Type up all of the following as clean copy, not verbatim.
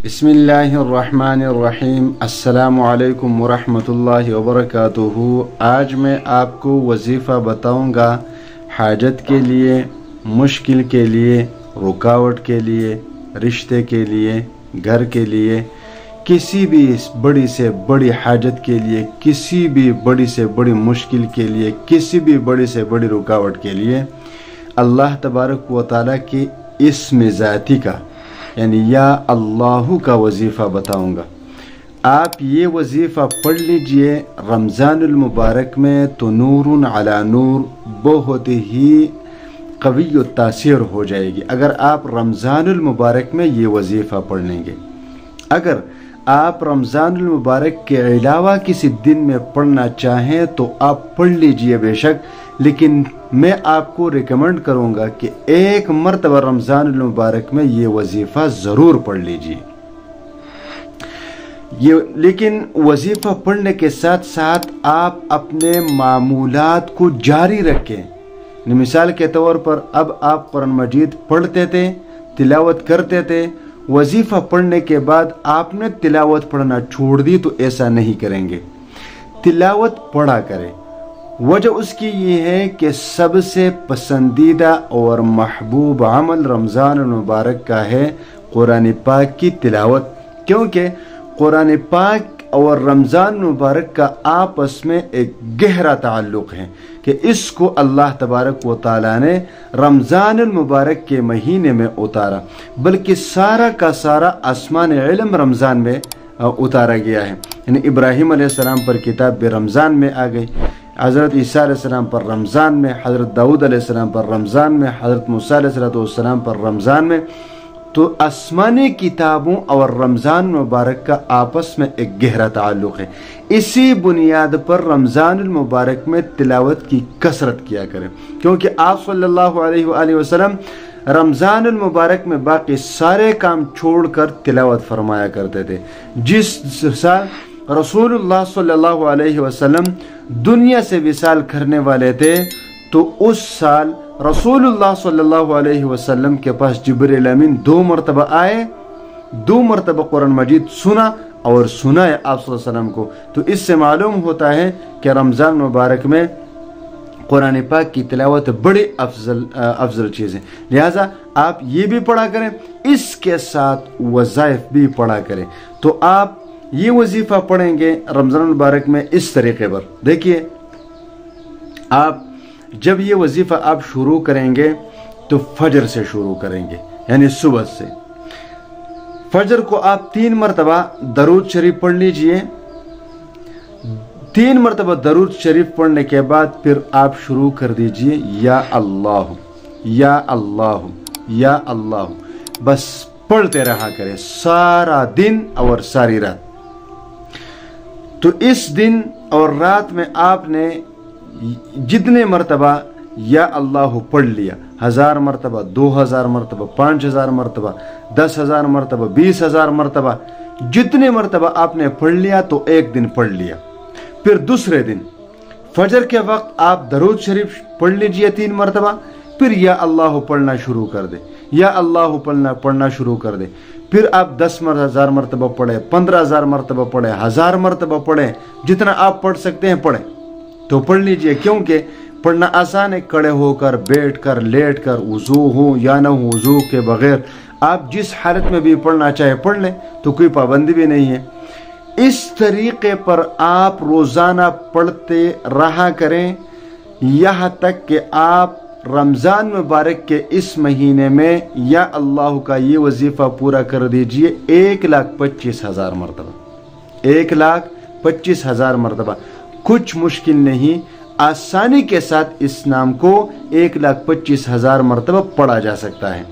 बिस्मिल्लाहिर्रहमानिर्रहीम। अस्सलामुअलैकुम वरहमतुल्लाहि वबरकातुहू। आज मैं आपको वजीफ़ा बताऊंगा हाजत के लिए, मुश्किल के लिए, रुकावट के लिए, रिश्ते के लिए, घर के लिए, किसी भी बड़ी से बड़ी हाजत के लिए, किसी भी बड़ी से बड़ी मुश्किल के लिए, किसी भी बड़ी से बड़ी रुकावट के लिए अल्लाह तबारक व तआला के इस्म ज़ाती का यानी या अल्लाहु का वजीफ़ा बताऊंगा। आप ये वजीफ़ा पढ़ लीजिए रमज़ानुल मुबारक में तो नूरुन अला नूर बहुत ही क़वी तासीर हो जाएगी अगर आप रमज़ानुल मुबारक में ये वजीफ़ा पढ़ लेंगे। अगर आप रमज़ानुल मुबारक के अलावा किसी दिन में पढ़ना चाहें तो आप पढ़ लीजिए बेशक, लेकिन मैं आपको रिकमेंड करूंगा कि एक मरतबा रमज़ानुल मुबारक में ये वजीफ़ा ज़रूर पढ़ लीजिए। लेकिन वजीफ़ा पढ़ने के साथ साथ आप अपने मामूलात को जारी रखें। मिसाल के तौर पर अब आप कुरान मजीद पढ़ते थे, तिलावत करते थे, वजीफ़ा पढ़ने के बाद आपने तिलावत पढ़ना छोड़ दी तो ऐसा नहीं करेंगे, तिलावत पढ़ा करें। वजह उसकी ये है कि सबसे पसंदीदा और महबूब अमल रमज़ान मुबारक का है कुरान पाक की तिलावत, क्योंकि कुरान पाक और रमज़ान मुबारक का आपस में एक गहरा ताल्लुक़ है कि इसको अल्लाह तबारक व तआला ने रमज़ान मुबारक के महीने में उतारा, बल्कि सारा का सारा आसमान इल्म रमज़ान में उतारा गया है। यानी इब्राहीम अलैहिस्सलाम पर किताब भी रमज़ान में आ गई, हज़रत ईसा अलैहिस्सलाम पर रमज़ान में, हज़रत दाऊद अलैहिस्सलाम पर रमज़ान में, हज़रत मूसा अलैहिस्सलाम पर रमज़ान में। तो आसमानी किताबों और रमज़ान मुबारक का आपस में एक गहरा ताल्लुक़ है। इसी बुनियाद पर रमज़ान मुबारक में तिलावत की कसरत किया करें, क्योंकि आप सल्लल्लाहु अलैहि वसल्लम रमज़ान मुबारक में बाकी सारे काम छोड़कर तिलावत फरमाया करते थे। जिस साल रसूलुल्लाह सल्लल्लाहु अलैहि वसल्लम दुनिया से विसाल करने वाले थे तो उस साल रसूलुल्लाह सल्लल्लाहु अलैहि वसल्लम के पास जिब्रील अमीन 2 मरतबा आए, 2 मरतबा कुरान मजीद सुना और सुनाए आप सल्लल्लाहु अलैहि वसल्लम को। तो इससे मालूम होता है कि रमज़ान मुबारक में कुरान पाक की तिलावत बड़ी अफजल चीज़ है। लिहाजा आप ये भी पढ़ा करें, इसके साथ वज़ाइफ भी पढ़ा करें। तो आप ये वजीफ़ा पढ़ेंगे रमज़ान मुबारक में इस तरीके पर। देखिए, आप जब ये वजीफ़ा आप शुरू करेंगे तो फजर से शुरू करेंगे, यानी सुबह से। फजर को आप 3 मरतबा दरूद शरीफ पढ़ लीजिए। 3 मरतबा दरूद शरीफ पढ़ने के बाद फिर आप शुरू कर दीजिए या अल्लाह या अल्लाह या अल्लाह, बस पढ़ते रहा करें सारा दिन और सारी रात। तो इस दिन और रात में आपने जितने मरतबा या अल्लाह पढ़ लिया, 1000 मरतबा, 2000 मरतबा, 5000 मरतबा, 10,000 मरतबा, 20,000 मरतबा, जितने मरतबा आपने पढ़ लिया तो एक दिन पढ़ लिया। फिर दूसरे दिन फजर के वक्त आप दरूद शरीफ पढ़ लीजिए 3 मरतबा, फिर या अल्लाह पढ़ना शुरू कर दे, या अल्लाह पढ़ना शुरू कर दे। फिर आप 10,000 मरतबा पढ़े, 15,000 मरतबा पढ़े, 1000 मरतबा पढ़े, जितना आप पढ़ सकते हैं पढ़े तो पढ़ लीजिए, क्योंकि पढ़ना आसान है। खड़े होकर, बैठ कर, लेट कर, वज़ू हो या न हो, वज़ू के बगैर आप जिस हालत में भी पढ़ना चाहे पढ़ लें, तो कोई पाबंदी भी नहीं है। इस तरीके पर आप रोज़ाना पढ़ते रहा करें यहाँ तक कि आप रमज़ान मुबारक के इस महीने में या अल्लाह का ये वजीफ़ा पूरा कर दीजिए 1,25,000 मरतबा, 1,25,000 मरतबा। कुछ मुश्किल नहीं, आसानी के साथ इस नाम को 1,25,000 मरतबा पढ़ा जा सकता है।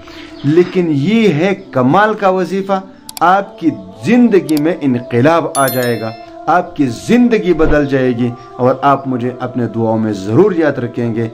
लेकिन ये है कमाल का वजीफ़ा, आपकी ज़िंदगी में इनक़िलाब आ जाएगा, आपकी ज़िंदगी बदल जाएगी और आप मुझे अपने दुआओं में ज़रूर याद रखेंगे।